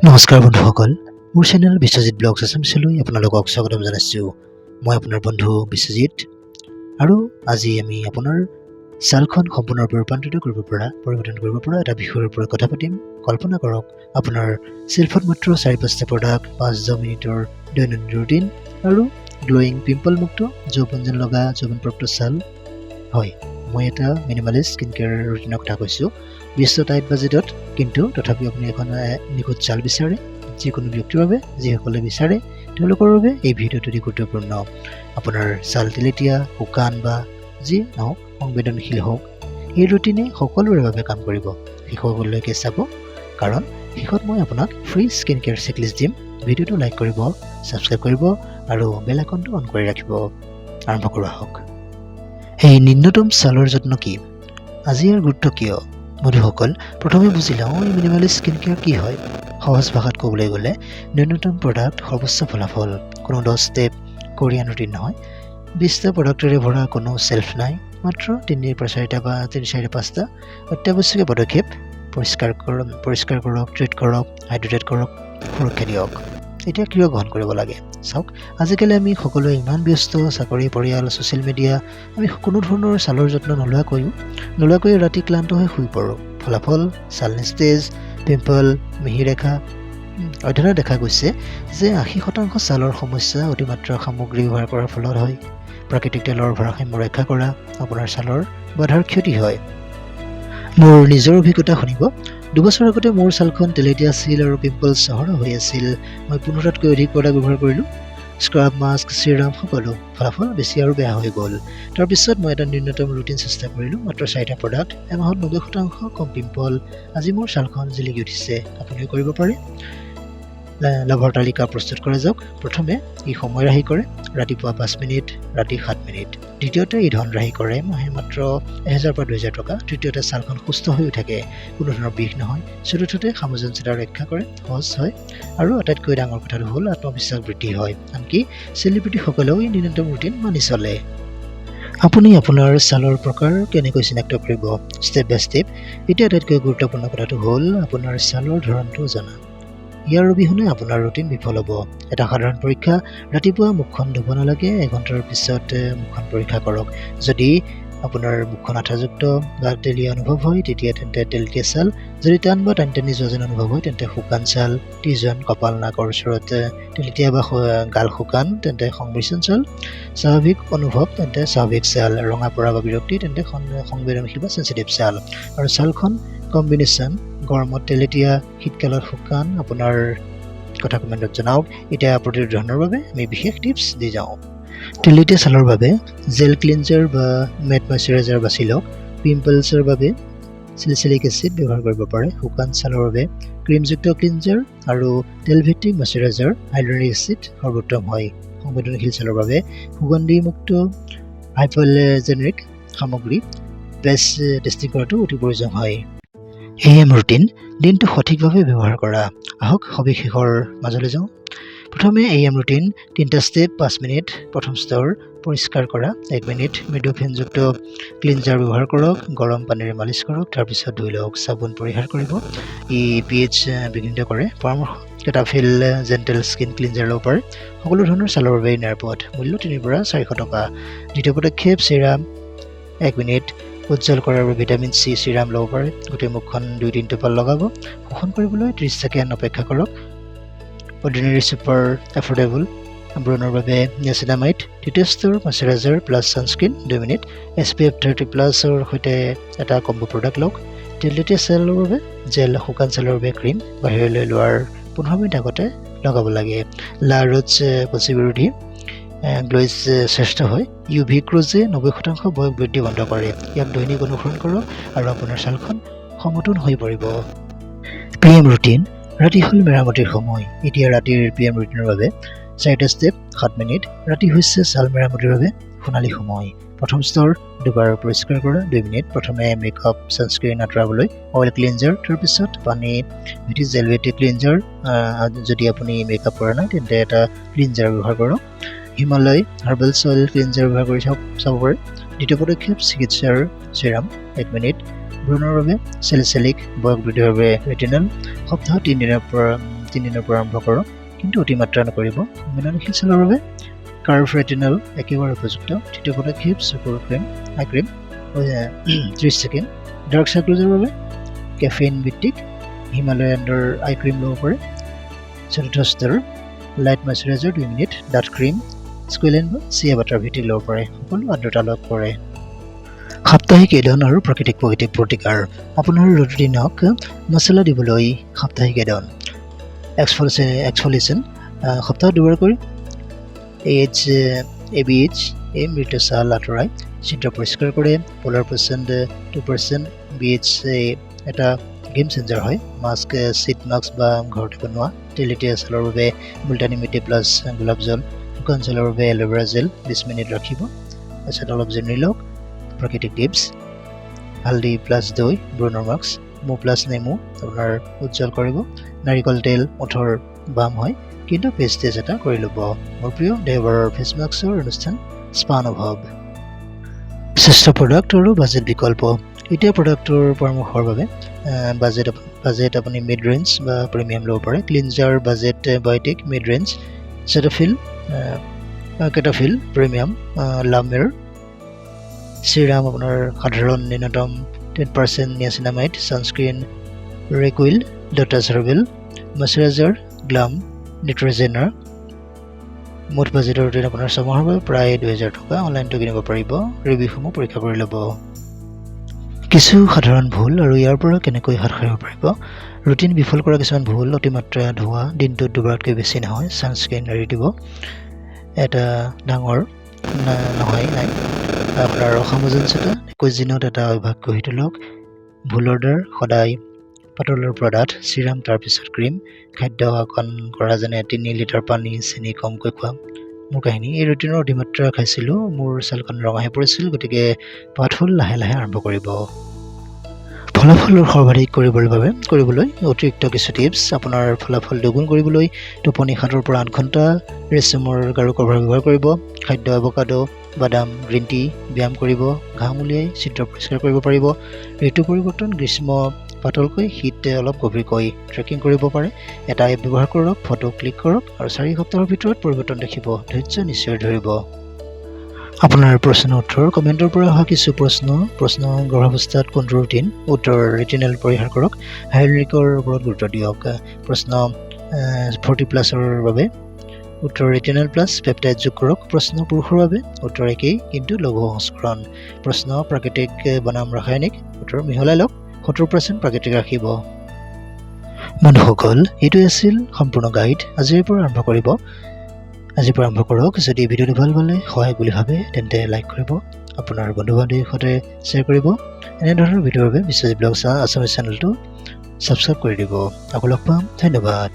নমস্কাৰ বন্ধুসকল, মোৰ চেনেল বিশ্বজিৎ ব্লগছ আছামিছলৈ আপোনালোকক স্বাগতম জনাইছোঁ। মই আপোনাৰ বন্ধু বিশ্বজিৎ, আৰু আজি আমি আপোনাৰ ছালখন সম্পূৰ্ণৰূপে পৰিৱৰ্তন কৰিব পৰা এটা বিষয়ৰ ওপৰত কথা পাতিম। কল্পনা কৰক, আপোনাৰ চেল্ফত মাত্ৰ 4-5টা প্ৰডাক্ট, 5-10 মিনিটৰ দৈনন্দিন ৰুটিন আৰু গ্ল'য়িং পিম্পলমুক্ত যৌৱন যেন লগা যৌৱনপ্ৰাপ্ত ছাল। হয়, মই এটা মিনিমালিষ্ট স্কিন কেয়াৰ ৰুটিনৰ কথা কৈছোঁ। 20 টাইট বাজেটত, কিন্তু তথাপিও আপুনি এখন নিখুঁত ছাল বিচাৰে, যিকোনো ব্যক্তিৰ বাবে, যিসকলে বিচাৰে তেওঁলোকৰ বাবে এই ভিডিঅ'টো অতি গুৰুত্বপূৰ্ণ। আপোনাৰ ছাল তেলেতীয়া, শুকান বা যি নহওক সংবেদনশীল হওক, এই ৰুটিনে সকলোৰে বাবে কাম কৰিব। শেষলৈকে চাব, কাৰণ শেষত মই আপোনাক ফ্ৰী স্কিন কেয়াৰ চেকলিষ্ট দিম। ভিডিঅ'টো লাইক কৰিব, ছাবস্ক্ৰাইব কৰিব আৰু বেল আইকনটো অন কৰি ৰাখিব। আৰম্ভ কৰা হওক। এই ন্যূনতম ছালৰ যত্ন কি? আজি ইয়াৰ গুৰুত্ব কিয়? বন্ধুসকল, প্ৰথমে বুজি লওঁ এই মিনিমালিষ্ট স্কিন কেয়াৰ কি হয়। সহজ ভাষাত ক'বলৈ গ'লে, ন্যূনতম প্ৰডাক্ট, সৰ্বোচ্চ ফলাফল। কোনো 10 ষ্টেপ কোৰিয়ান ৰুটিন নহয়, 20টা প্ৰডাক্টেৰে ভৰা কোনো চেল্ফ নাই। মাত্ৰ 3-4টা বা 3-4-5টা অত্যাৱশ্যকীয় পদক্ষেপ। পৰিষ্কাৰ কৰক, ট্ৰিট কৰক, হাইড্ৰেট কৰক, সুৰক্ষা দিয়ক। এতিয়া কিয় গ্ৰহণ কৰিব লাগে? চাওক, আজিকালি আমি সকলোৱে ইমান ব্যস্ত, চাকৰি, পৰিয়াল, ছ'চিয়েল মিডিয়া, আমি কোনো ধৰণৰ ছালৰ যত্ন নোলোৱাকৈ ৰাতি ক্লান্ত হৈ শুই পৰোঁ। ফলাফল: ছাল নিস্তেজ, পিম্পল, মিহিৰেখা। অধ্যয়নত দেখা গৈছে যে 80% ছালৰ সমস্যা অতিমাত্ৰা সামগ্ৰী ব্যৱহাৰ কৰাৰ ফলত হয়। প্ৰাকৃতিক তেলৰ ভাৰসাম্য ৰক্ষা কৰা, আপোনাৰ ছালৰ বাধাৰ ক্ষতি হয়। মোৰ নিজৰ অভিজ্ঞতা শুনিব। 2 বছৰ আগতে মোৰ ছালখন তেলেতীয়া আছিল আৰু পিম্পলছ চহৰ হৈ আছিল। মই 15টাতকৈ অধিক প্ৰডাক্ট ব্যৱহাৰ কৰিলোঁ, স্ক্ৰাব, মাস্ক, চিৰাম, সকলো। ফলাফল বেছি আৰু বেয়া হৈ গ'ল। তাৰপিছত মই এটা ন্যূনতম ৰুটিন চেষ্টা কৰিলোঁ। মাত্ৰ 4টা প্ৰডাক্ট, এমাহত 90% কম পিম্পল। আজি মোৰ ছালখন জিলিকি উঠিছে। আপুনিও কৰিব পাৰে। লাভৰ তালিকা প্ৰস্তুত কৰা যাওক। প্ৰথমে ই সময় ৰাহি কৰে, ৰাতিপুৱা 5 মিনিট, ৰাতি 7 মিনিট। দ্বিতীয়তে ই ধন ৰাহি কৰে, মাহে মাত্ৰ 1000 পৰা 2000 টকা। তৃতীয়তে ছালখন সুস্থ হৈ থাকে, কোনো ধৰণৰ বিষ নহয়। চতুৰ্থতে সামঞ্জস্যতা ৰক্ষা কৰে, সহজ হয়। আৰু আটাইতকৈ ডাঙৰ কথাটো হ'ল আত্মবিশ্বাস বৃদ্ধি হয়। আনকি চেলিব্ৰিটিসকলেও এই ন্যূনতম ৰুটিন মানি চলে। আপুনি আপোনাৰ ছালৰ প্ৰকাৰ কেনেকৈ চিনাক্ত কৰিব? ষ্টেপ বাই ষ্টেপ। এতিয়া আটাইতকৈ গুৰুত্বপূৰ্ণ কথাটো হ'ল আপোনাৰ ছালৰ ধৰণটো জনা। ইয়াৰ অবিহনে আপোনাৰ ৰুটিন বিফল হ'ব। এটা সাধাৰণ পৰীক্ষা: ৰাতিপুৱা মুখখন ধুব নালাগে, 1 ঘণ্টাৰ পিছত মুখখন পৰীক্ষা কৰক। যদি আপোনাৰ মুখখন আঠাযুক্ত বা তেলীয়া অনুভৱ হয়, তেন্তে তেলেতীয়া ছাল। যদি টান বা টানি যোৱা যেন অনুভৱ হয়, তেন্তে শুকান ছাল। T-zone, কপাল, নাকৰ ওচৰত তেলেতীয়া বা গাল শুকান, তেন্তে সংমিশ্ৰণ ছাল। স্বাভাৱিক অনুভৱ, তেন্তে স্বাভাৱিক ছাল। ৰঙা পৰা বা বিৰক্তি, তেন্তে সংবেদনশীল বা চেঞ্চিটিভ ছাল। আৰু ছালখন কম্বিনেশ্যন: গৰমত তেলেতীয়া, শীতকালত শুকান। আপোনাৰ কথা কমেণ্টত জনাওক। এতিয়া প্ৰতিটো ধৰণৰ বাবে আমি বিশেষ টিপছ দি যাওঁ। তেলেতীয়া ছালৰ বাবে জেল ক্লিনজাৰ বা মেট মইশ্চাৰাইজাৰ বাছি লওক। পিম্পলছৰ বাবে চেলিচিলিক এচিড ব্যৱহাৰ কৰিব পাৰে। শুকান ছালৰ বাবে ক্ৰীমযুক্ত ক্লিনজাৰ আৰু তেলভিত্তিক মইশ্চাৰাইজাৰ, হাইলুৰনিক এচিড সৰ্বোত্তম হয়। সংবেদনশীল ছালৰ বাবে সুগন্ধিমুক্ত হাইপোএলাৰ্জেনিক সামগ্ৰী বেষ্ট টেষ্টিং কৰাটো অতি প্ৰয়োজন হয়। AM ৰুটিন: দিনটো সঠিকভাৱে ব্যৱহাৰ কৰা। আহক সবিশেষৰ মাজলৈ যাওঁ। প্ৰথমে AM ৰুটিন: 3টা ষ্টেপ, 5 মিনিট। প্ৰথম স্তৰ: পৰিষ্কাৰ কৰা, 1 মিনিট। মৃদু ফেনযুক্ত ক্লিনজাৰ ব্যৱহাৰ কৰক, গৰম পানীৰে মালিচ কৰক, তাৰপিছত ধুই লওক। চাবোন পৰিহাৰ কৰিব, ই pH বিঘ্নিত কৰে। পৰামৰ্শ: কেটাফিল জেণ্টেল স্কিন ক্লিনজাৰ ল'ব পাৰে। সকলো ধৰণৰ ছালৰ বাবে নিৰাপদ। মূল্য 300 পৰা 400 টকা। দ্বিতীয় পদক্ষেপ: চিৰাম, 1 মিনিট। উজ্জ্বল কৰাৰ বাবে ভিটামিন C চিৰাম ল'ব পাৰে। গোটেই মুখখন 2-3 টোপাল লগাব। শোষণ কৰিবলৈ 30 ছেকেণ্ড অপেক্ষা কৰক। অৰ্ডিনেৰী ছুপাৰ এফৰ্ডেবল ব্ৰণৰ বাবে নিয়াচিনামাইড। তৃতীয় স্তৰ: moisturiser plus sunscreen, 2 minute. SPF 30+ৰ সৈতে এটা কম্বো প্ৰডাক্ট লওক। তেলেতীয়া ছালৰ বাবে জেল, শুকান ছালৰ বাবে ক্ৰীম। বাহিৰলৈ লোৱাৰ 15 মিনিট আগতে লগাব লাগে। লা ৰোজ পচিবিলিটি গ্ল'ইজ শ্ৰেষ্ঠ হয়। UV ক্ৰুজে 90% বয়স বৃদ্ধি বন্ধ কৰে। ইয়াক দৈনিক অনুসৰণ কৰক আৰু আপোনাৰ ছালখন সমতোল হৈ পৰিব। PM ৰুটিন: ৰাতি হ'ল মেৰামতিৰ সময়। এতিয়া ৰাতিৰ PM ৰুটিনৰ বাবে 4টা ষ্টেপ, 7 মিনিট। ৰাতি হৈছে ছাল মেৰামতিৰ বাবে সোণালী সময়। প্ৰথম স্তৰ: দুবাৰ পৰিষ্কাৰ কৰা, 2 মিনিট। প্ৰথমে মেকআপ, ছানস্ক্ৰীন আঁতৰাবলৈ অইল ক্লিনজাৰ, তাৰপিছত পানী ভিত্তিক জেলভেটিক ক্লিনজাৰ। যদি আপুনি মেকআপ কৰা নাই, তেন্তে এটা ক্লিনজাৰ ব্যৱহাৰ কৰক। হিমালয় হাৰ্বেল অইল ক্লিনজাৰ ব্যৱহাৰ কৰি চাব পাৰে। দ্বিতীয় পদক্ষেপ: চিকিৎসাৰ চিৰাম, 1 মিনিট। ব্ৰণৰ বাবে চেলিচিলিক, বয়স বৃদ্ধিৰ বাবে ৰেটিনল। সপ্তাহত 3 দিনৰ পৰা 3 দিনৰ পৰা আৰম্ভ কৰক, কিন্তু অতিমাত্ৰা নকৰিব। সংবেদনশীল ছালৰ বাবে কাৰ্ভ ৰেটিনল একেবাৰে উপযুক্ত। তৃতীয় পদক্ষেপ চকুৰ ক্ৰীম আই ক্ৰীম 30 ছেকেণ্ড। ডাৰ্ক চাৰ্কুলৰ বাবে কেফেইন ভিত্তিক হিমালয়ানৰ আই ক্ৰীম ল'ব পাৰে। চতুৰ্থ স্তৰ লাইট মইশ্চাৰাইজাৰ 2 মিনিট। ডাঠ ক্ৰীম স্কুৱেলেন বা চিয়া বাটাৰ ভিত্তিক ল'ব পাৰে। সকলো আৰ্দ্ৰতা লাভ কৰে। সাপ্তাহিক এডন আৰু প্ৰাকৃতিক প্ৰতিকাৰ। আপোনাৰ ৰুটিনক মচলা দিবলৈ সাপ্তাহিক এডন এক্সফলিয়েশ্যন সপ্তাহত দুবাৰকৈ ABH মৃত ছাল আঁতৰাই ছিদ্ৰ পৰিষ্কাৰ কৰে। পোলাৰ% 2% BH এটা গেম চেঞ্জাৰ হয়। মাস্ক চিট মাস্ক বা ঘৰতে বনোৱা। তেলেতীয়া ছালৰ বাবে মুলতানী মিটি প্লাছ গোলাপ জল। শুকান ছালৰ বাবে এল'ভেৰা জেল 20 মিনিট ৰাখিব। তাৰপিছত অলপ জেনেৰি লওক। প্ৰাকৃতিক টিপছ হালধি প্লাছ দৈ ব্ৰণৰ মাস্ক। মৌ প্লাছ নেমু আপোনাৰ উজ্জ্বল কৰিব। নাৰিকল তেল ওঠৰ বাম হয়, কিন্তু পেষ্টেজ এটা কৰি ল'ব। মোৰ প্ৰিয় দেওবাৰৰ ফেচ মাস্কৰ অনুষ্ঠান স্পা অনুভৱ। শ্ৰেষ্ঠ প্ৰডাক্ট আৰু বাজেট বিকল্প। এতিয়া প্ৰডাক্টৰ পৰামৰ্শৰ বাবে বাজেট আপুনি মিড ৰেঞ্জ বা প্ৰিমিয়াম ল'ব পাৰে। Cleanser budget Biotique mid range. Cetaphil premium La Mer serum আপোনাৰ সাধাৰণ ন্যূনতম 10% নিয়াচিনামাইড। ছানস্ক্ৰীন ৰেকুইল ডটাছ হাৰ্বেল মইশ্চাৰাইজাৰ গ্লাম নিউট্ৰিজেনাৰ। মুঠ বাজেটৰ ৰুটিন আপোনাৰ ছমাহৰ বাবে প্ৰায় 2000 টকা। অনলাইনটো কিনিব পাৰিব। ৰিভিউসমূহ পৰীক্ষা কৰি ল'ব। কিছু সাধাৰণ ভুল আৰু ইয়াৰ পৰা কেনেকৈ হাত সাৰিব পাৰিব। ৰুটিন বিফল কৰা কিছুমান ভুল। অতিমাত্ৰা ধোৱা দিনটোত দুবাৰতকৈ বেছি নহয়। ছানস্ক্ৰীন এৰি দিব। এটা ডাঙৰ নহয় নাই আপোনাৰ অসামঞ্জস্যতা 21 দিনত এটা অভ্যাস গঢ়ি তোলক। ভুল অৰ্ডাৰ সদায় পাতলৰ পৰা ডাঠ চিৰাম তাৰপিছত ক্ৰীম। খাদ্য আকন কৰা যেনে 3 লিটাৰ পানী চেনি কমকৈ খোৱা। মোৰ কাহিনী এই ৰুটিনৰ অতিমাত্ৰা খাইছিলোঁ। মোৰ ছালখন ৰঙা হৈ পৰিছিল, গতিকে পাতফুল লাহে লাহে আৰম্ভ কৰিব। ফলাফল সৰ্বাধিক কৰিবলৈ অতিৰিক্ত কিছু টিপছ। আপোনাৰ ফলাফল দুগুণ কৰিবলৈ টোপনি 7 পৰা 8 ঘণ্টা। ৰেচমৰ গাৰু কভাৰ ব্যৱহাৰ কৰিব। খাদ্য এভোকাডো বাদাম গ্ৰীণ টি। ব্যায়াম কৰিব। ঘাম উলিয়াই ছিদ্ৰ পৰিষ্কাৰ কৰিব পাৰিব। ঋতু পৰিৱৰ্তন গ্ৰীষ্ম পাতলকৈ শীত অলপ গভীৰকৈ ট্ৰেকিং কৰিব পাৰে। এটা এপ ব্যৱহাৰ কৰক, ফটো ক্লিক কৰক আৰু 4 সপ্তাহৰ ভিতৰত পৰিৱৰ্তন দেখিব। ধৈৰ্য নিশ্চয় ধৰিব। আপোনাৰ প্ৰশ্ন উত্তৰ কমেণ্টৰ পৰা অহা কিছু প্ৰশ্ন গৰ্ভাৱস্থাত কোনটো ৰুটিন? উত্তৰ ৰেটিনেল পৰিহাৰ কৰক। হাইড্ৰেটৰ ওপৰত গুৰুত্ব দিয়ক। প্ৰশ্ন 40+ বাবে উত্তৰ ৰেটিনেল প্লাছ পেপটাইড যোগ কৰক। প্ৰশ্ন পুৰুষৰ বাবে উত্তৰ একেই কিন্তু লঘু সংস্কৰণ। প্ৰশ্ন প্ৰাকৃতিক বনাম ৰাসায়নিক উত্তৰ মিহলাই লওক। 70% প্ৰাকৃতিক ৰাখিব। বন্ধুসকল, এইটোৱে আছিল সম্পূৰ্ণ গাইড। আজিৰ পৰা আৰম্ভ কৰক। যদি ভিডিঅ'টো ভাল পালে সহায় বুলি ভাবে তেন্তে লাইক কৰিব। আপোনাৰ বন্ধু বান্ধৱীৰ সৈতে শ্বেয়াৰ কৰিব। এনেধৰণৰ ভিডিঅ'ৰ বাবে বিশ্বজিৎ ব্লগছ আছামিজ চেনেলটো ছাবস্ক্ৰাইব কৰি দিব। আকৌ লগ পাম। ধন্যবাদ।